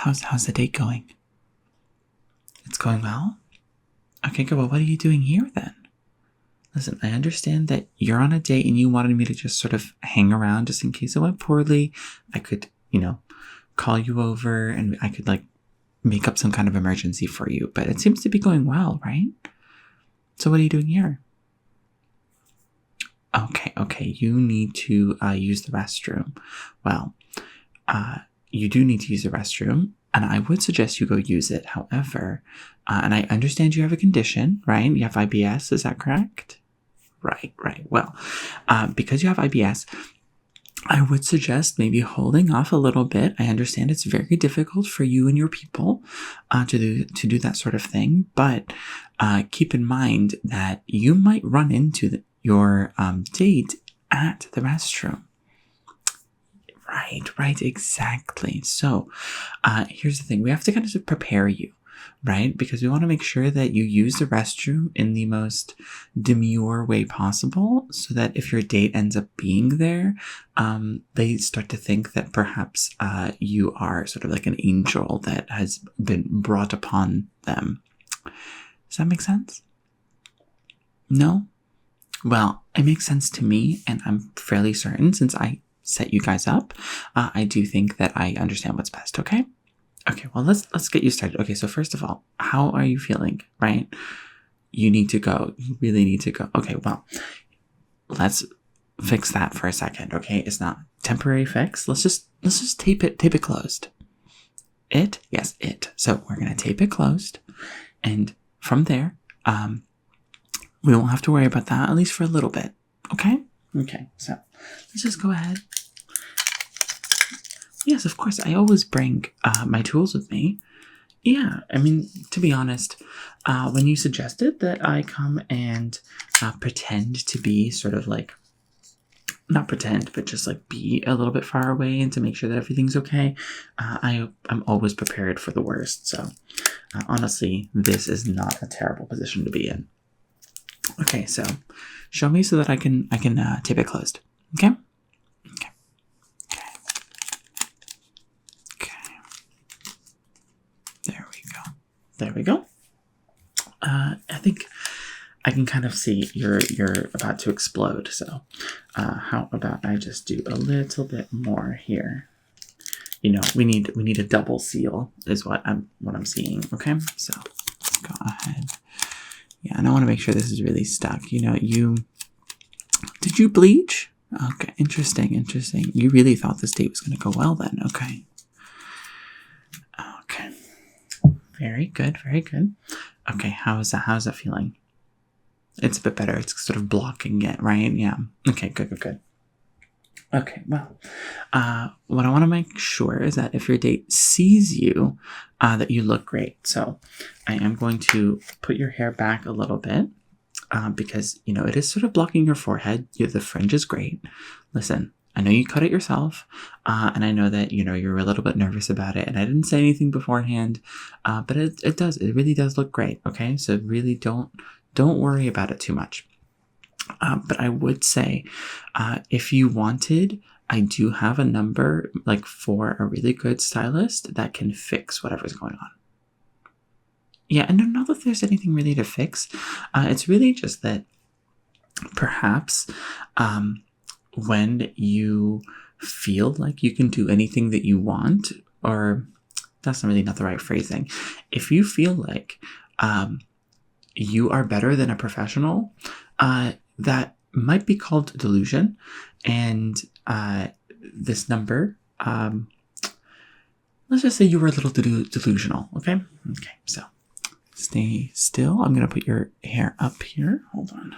How's the date going? It's going well? Okay, good. Well, what are you doing here then? Listen, I understand that you're on a date and you wanted me to just sort of hang around just in case it went poorly. I could, call you over and I could make up some kind of emergency for you, but it seems to be going well, right? So what are you doing here? Okay. You need to use the restroom. Well, you do need to use the restroom, and I would suggest you go use it. However, and I understand you have a condition, right? You have IBS, is that correct? Right. Well, because you have IBS, I would suggest maybe holding off a little bit. I understand it's very difficult for you and your people to do that sort of thing, but keep in mind that you might run into your date at the restroom. Right, exactly. So here's the thing. We have to kind of prepare you, right? Because we want to make sure that you use the restroom in the most demure way possible so that if your date ends up being there, they start to think that perhaps you are sort of like an angel that has been brought upon them. Does that make sense? No? Well, it makes sense to me, and I'm fairly certain since I set you guys up, I do think that I understand what's best, okay? Okay, well, let's get you started. Okay, so first of all, how are you feeling, right? You need to go. You really need to go. Okay, well, let's fix that for a second, okay? It's not temporary fix. Let's just tape it closed. It? Yes, it. So we're going to tape it closed, and from there, we won't have to worry about that, at least for a little bit, okay? Okay, so let's just go ahead. Yes, of course. I always bring my tools with me. Yeah, I mean, to be honest, when you suggested that I come and pretend to be sort of not pretend, but just be a little bit far away and to make sure that everything's okay, I'm always prepared for the worst. So honestly, this is not a terrible position to be in. Okay, so show me so that I can tape it closed. Okay. There we go. I think I can kind of see you're about to explode. So how about I just do a little bit more here? We need a double seal is what I'm seeing. Okay, so let's go ahead. Yeah, and I want to make sure this is really stuck. Did you bleach? Okay, interesting. You really thought this date was going to go well then. Okay. Very good. Okay, how's that feeling? It's a bit better. It's sort of blocking it, right? Yeah. Okay, good. Okay, well, what I want to make sure is that if your date sees you, that you look great. So I am going to put your hair back a little bit because, it is sort of blocking your forehead. The fringe is great. Listen, I know you cut it yourself, and I know that, you're a little bit nervous about it, and I didn't say anything beforehand, but it really does look great, okay? So really don't worry about it too much. But I would say, if you wanted, I do have a number, for a really good stylist that can fix whatever's going on. Yeah, and not that there's anything really to fix. It's really just that perhaps, when you feel like you can do anything that you want, or that's not the right phrasing. If you feel like you are better than a professional, that might be called delusion. And this number, let's just say you were a little delusional, okay? Okay, so stay still. I'm going to put your hair up here. Hold on.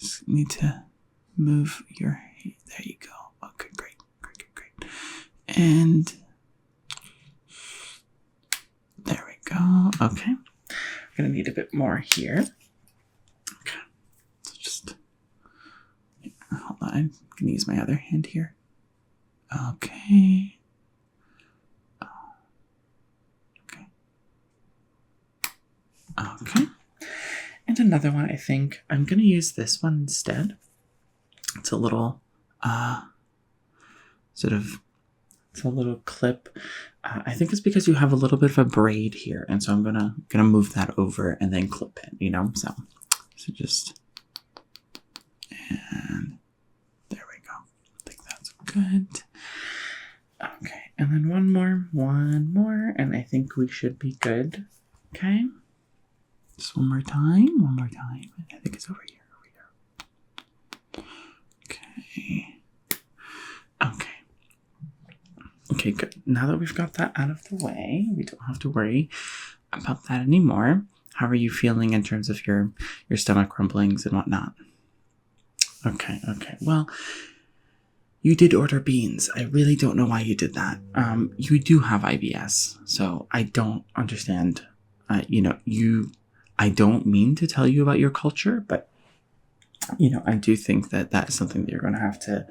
Just need to move your hair. There you go. Okay, great. And there we go. Okay. I'm going to need a bit more here. Okay. So just hold on. I'm going to use my other hand here. Okay. Okay. And another one, I think I'm going to use this one instead. It's a little, sort of It's a little clip. I think it's because you have a little bit of a braid here, and so I'm gonna move that over and then clip it. So just, and there we go. I think that's good. Okay, and then one more, and I think we should be good. Okay, just one more time. I think it's over here. Okay. Okay, good. Now that we've got that out of the way, we don't have to worry about that anymore. How are you feeling in terms of your stomach rumblings and whatnot? Okay. Well, you did order beans. I really don't know why you did that. You do have IBS, so I don't understand. I don't mean to tell you about your culture, but I do think that is something that you're going to have to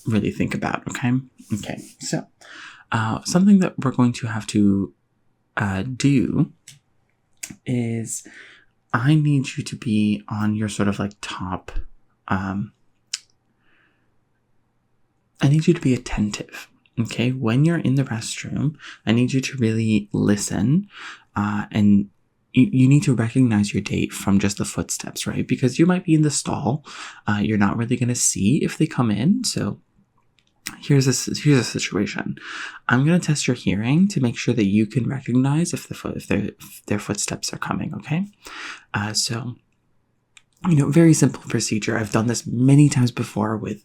really think about. Okay. So, something that we're going to have to do is I need you to be on your sort of like top. I need you to be attentive. Okay, when you're in the restroom, I need you to really listen, and you need to recognize your date from just the footsteps, right? Because you might be in the stall. You're not really going to see if they come in. So here's a situation. I'm going to test your hearing to make sure that you can recognize if their footsteps are coming. Okay. So, very simple procedure. I've done this many times before with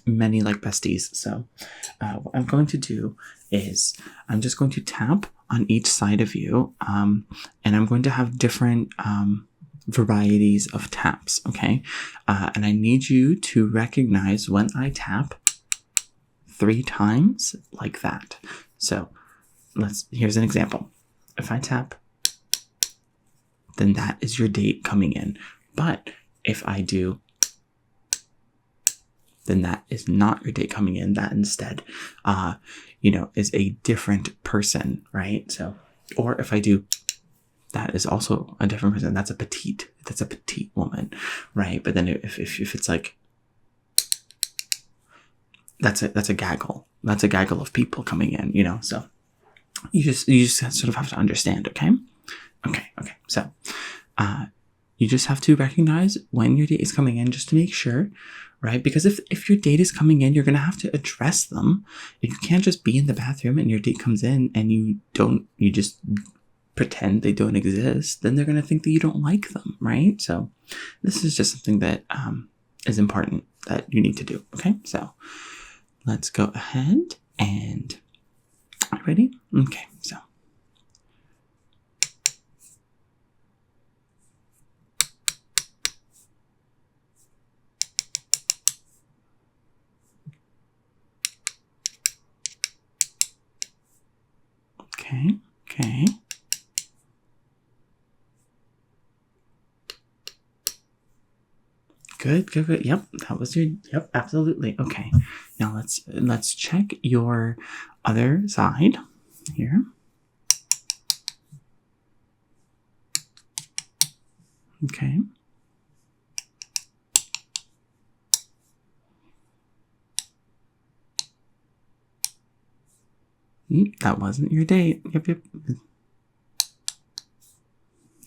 many like besties. So what I'm going to do is I'm just going to tap on each side of you, and I'm going to have different varieties of taps. Okay. And I need you to recognize when I tap 3 times like that. So here's an example. If I tap, then that is your date coming in. But if I do, then that is not your date coming in. That instead, is a different person, right? So, or if I do, that is also a different person. That's a petite woman, right? But then if it's like, that's a gaggle. That's a gaggle of people coming in, so you just sort of have to understand. Okay. So, you just have to recognize when your date is coming in just to make sure, right? Because if your date is coming in, you're going to have to address them. If you can't just be in the bathroom and your date comes in and you just pretend they don't exist, then they're going to think that you don't like them, right? So this is just something that is important that you need to do. Okay. So let's go ahead and ready? Okay. So. Okay. Good. Yep, that was yep, absolutely. Okay. Now let's check your other side here. Okay. That wasn't your date. Yep.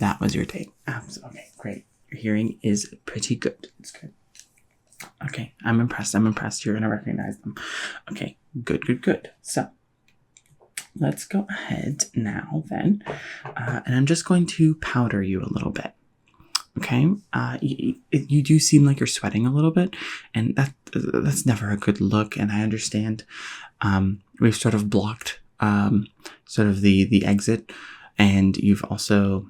That was your date. Absolutely. Okay, great. Your hearing is pretty good. It's good. Okay, I'm impressed. You're going to recognize them. Okay, good. So, let's go ahead now then. And I'm just going to powder you a little bit. Okay, you do seem like you're sweating a little bit, and that's never a good look. And I understand we've sort of blocked sort of the exit, and you've also,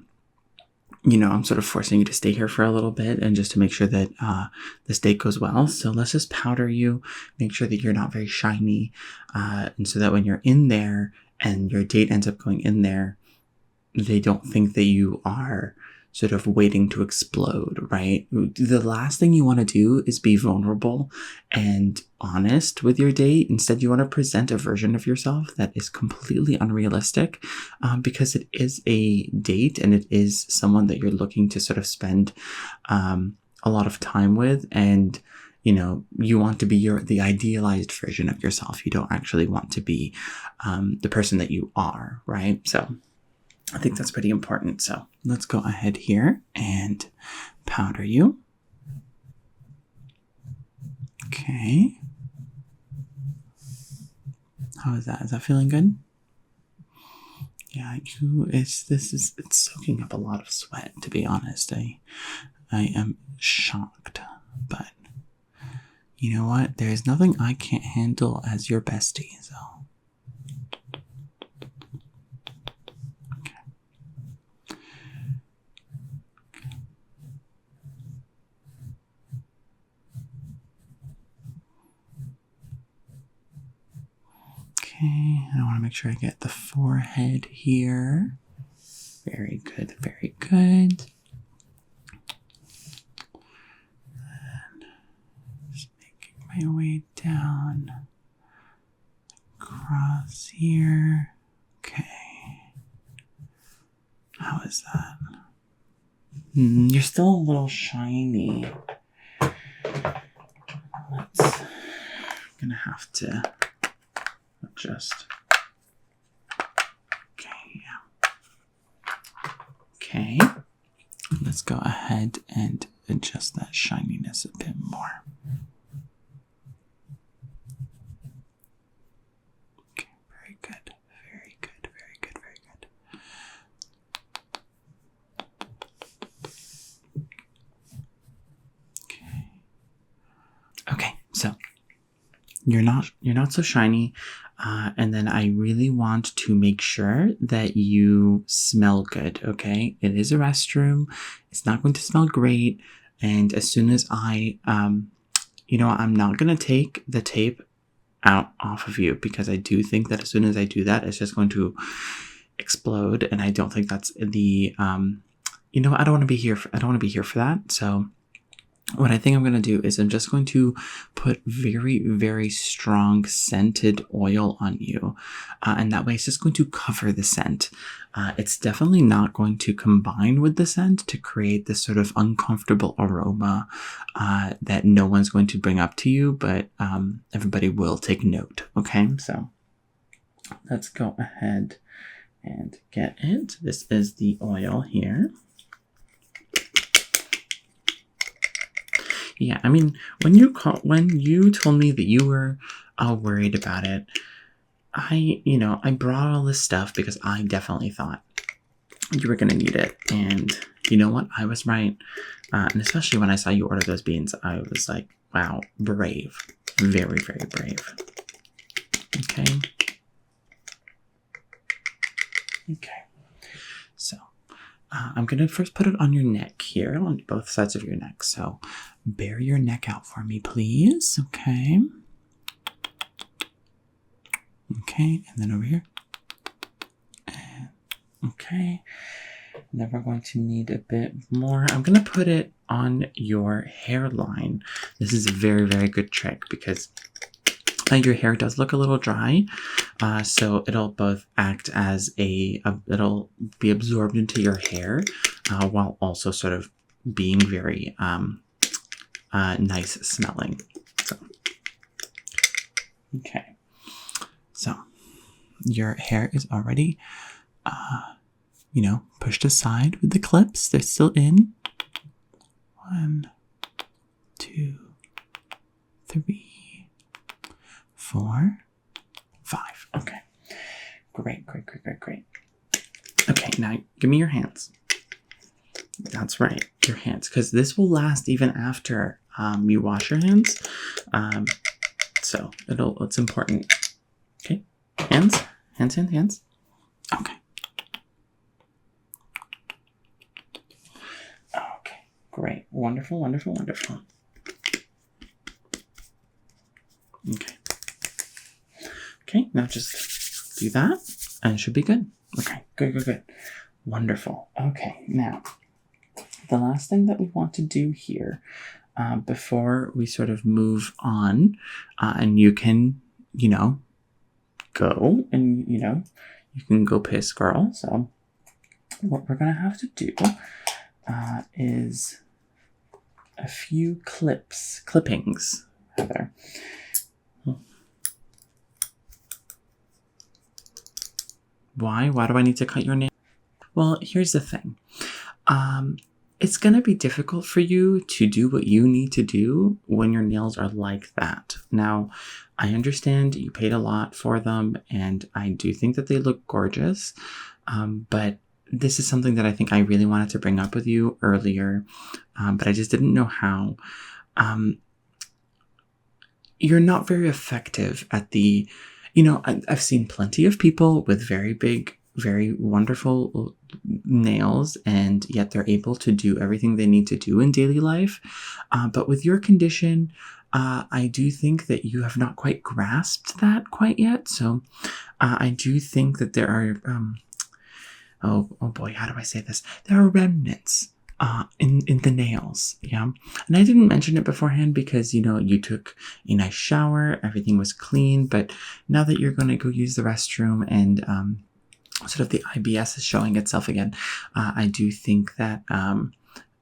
I'm sort of forcing you to stay here for a little bit, and just to make sure that this date goes well. So let's just powder you, make sure that you're not very shiny, and so that when you're in there and your date ends up going in there, they don't think that you are sort of waiting to explode, right? The last thing you want to do is be vulnerable and honest with your date. Instead, you want to present a version of yourself that is completely unrealistic, because it is a date and it is someone that you're looking to sort of spend a lot of time with. And, you want to be the idealized version of yourself. You don't actually want to be the person that you are, right? So I think that's pretty important. So let's go ahead here and powder you. Okay. How is that? Is that feeling good? Yeah, it's soaking up a lot of sweat, to be honest. I am shocked, but you know what? There's nothing I can't handle as your bestie, so. Okay, I want to make sure I get the forehead here. Very good, very good. And just making my way down across here. Okay. How is that? You're still a little shiny. Gonna have to adjust. Okay, yeah. Okay. Let's go ahead and adjust that shininess a bit more. Okay, very good. Very good, very good, very good. Okay, so you're not so shiny, and then I really want to make sure that you smell good. Okay, it is a restroom. It's not going to smell great, and as soon as I'm not gonna take the tape out off of you, because I do think that as soon as I do that, it's just going to explode, and I don't think that's the I don't want to be here for that. So what I think I'm going to do is I'm just going to put very, very strong scented oil on you. And that way it's just going to cover the scent. It's definitely not going to combine with the scent to create this sort of uncomfortable aroma that no one's going to bring up to you, but everybody will take note. Okay, so let's go ahead and get it. This is the oil here. Yeah, I mean, when you told me that you were worried about it, I brought all this stuff because I definitely thought you were going to need it. And you know what? I was right. And especially when I saw you order those beans, I was like, wow, brave. Very, very brave. Okay. Okay. So I'm going to first put it on your neck here, on both sides of your neck. So bare your neck out for me, please. Okay. Okay, and then over here. And, okay. And then we're going to need a bit more. I'm going to put it on your hairline. This is a very, very good trick because your hair does look a little dry. So it'll both act as it'll be absorbed into your hair while also sort of being very nice smelling. So, okay. So your hair is already, pushed aside with the clips. They're still in. 1, 2, 3, 4, 5. Okay. Great. Okay, now give me your hands. That's right, your hands, because this will last even after you wash your hands. So it's important. Okay, hands. Okay. Okay, great, wonderful. Okay, now just do that, and it should be good. Okay, good. Wonderful. Okay, now the last thing that we want to do here before we sort of move on, and you can, go and, you can go piss, girl. So what we're going to have to do is a few clippings, rather. Why? Why do I need to cut your nail? Well, here's the thing. It's going to be difficult for you to do what you need to do when your nails are like that. Now, I understand you paid a lot for them, and I do think that they look gorgeous, but this is something that I think I really wanted to bring up with you earlier, but I just didn't know how. You're not very effective at the, I've seen plenty of people with very big, very wonderful nails, and yet they're able to do everything they need to do in daily life. But with your condition, I do think that you have not quite grasped that quite yet. So I do think that there are, oh boy, how do I say this? There are remnants in the nails, yeah. And I didn't mention it beforehand because, you took a nice shower, everything was clean, but now that you're going to go use the restroom and sort of the IBS is showing itself again, I do think that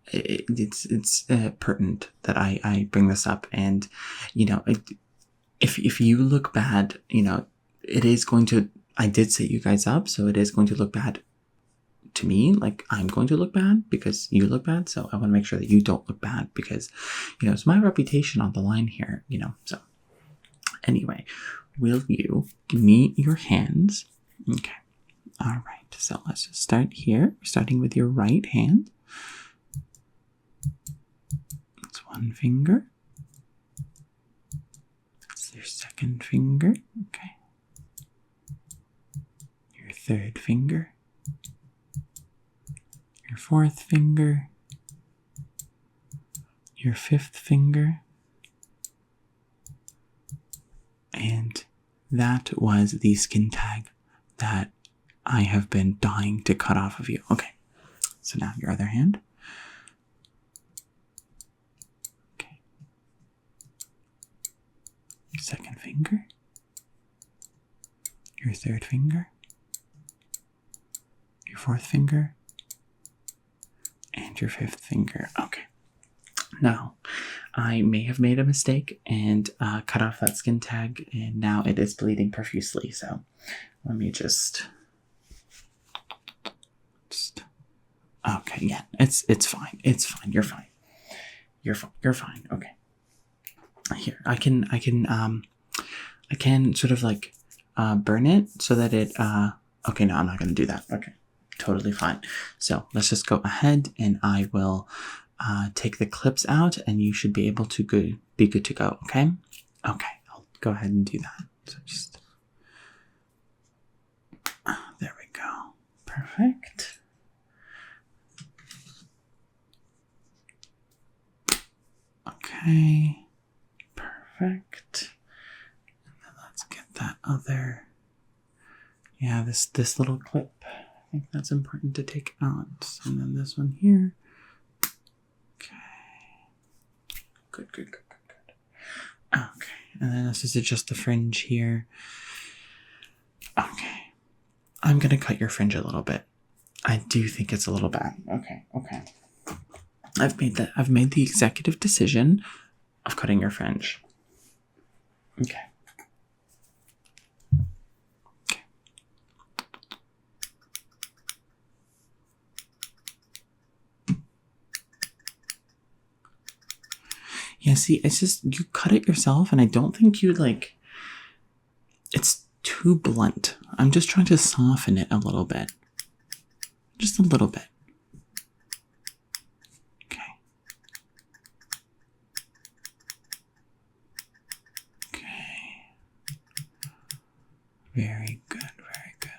it's pertinent that I bring this up. And, if you look bad, it is going to, I did set you guys up, so it is going to look bad to me. Like, I'm going to look bad because you look bad. So I want to make sure that you don't look bad because, it's my reputation on the line here, so anyway, will you give me your hands? Okay. All right. So let's just start here. We're starting with your right hand. That's one finger. That's your second finger. Okay. Your third finger. Your fourth finger. Your fifth finger. And that was the skin tag that I have been dying to cut off of you. Okay. So now your other hand. Okay. Your second finger. Your third finger. Your fourth finger. And your fifth finger. Okay. Now, I may have made a mistake and cut off that skin tag, and now it is bleeding profusely. So let me just okay, yeah, it's fine. It's fine. You're fine. You're fine. Okay. Here, I can sort of like burn it so that it okay, no, I'm not going to do that. Okay. Totally fine. So let's just go ahead and I will take the clips out and you should be able to be good to go. Okay. Okay. I'll go ahead and do that. So just, there we go. Perfect. Okay. Perfect. And then let's get that other, yeah, this little clip. I think that's important to take out. And then this one here. Okay. Good. Okay. And then this is just the fringe here. Okay. I'm going to cut your fringe a little bit. I do think it's a little bad. Okay. I've made the executive decision of cutting your fringe. Okay. Yeah, see, it's just, you cut it yourself, and I don't think you, it's too blunt. I'm just trying to soften it a little bit. Just a little bit. Okay. Okay. Very good, very good.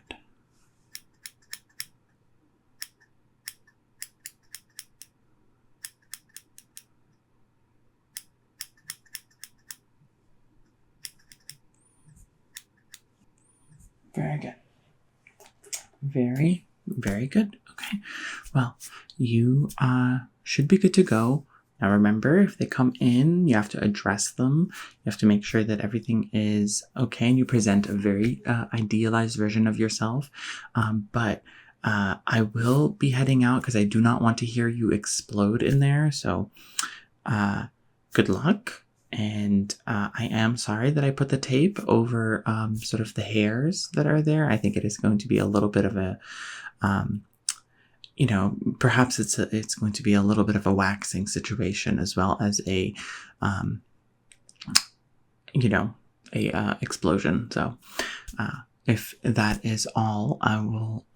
Very good. Very, very good. Okay. Well, you should be good to go. Now remember, if they come in, you have to address them. You have to make sure that everything is okay and you present a very idealized version of yourself. But I will be heading out because I do not want to hear you explode in there. So good luck. And I am sorry that I put the tape over sort of the hairs that are there. I think it is going to be a little bit of a, perhaps it's going to be a little bit of a waxing situation as well as a, explosion. So if that is all, I will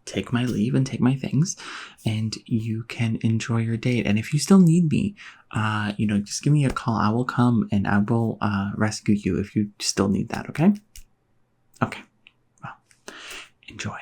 take my leave and take my things, and you can enjoy your date. And if you still need me, just give me a call. I will come and I will rescue you if you still need that. Okay. Okay. Well, enjoy.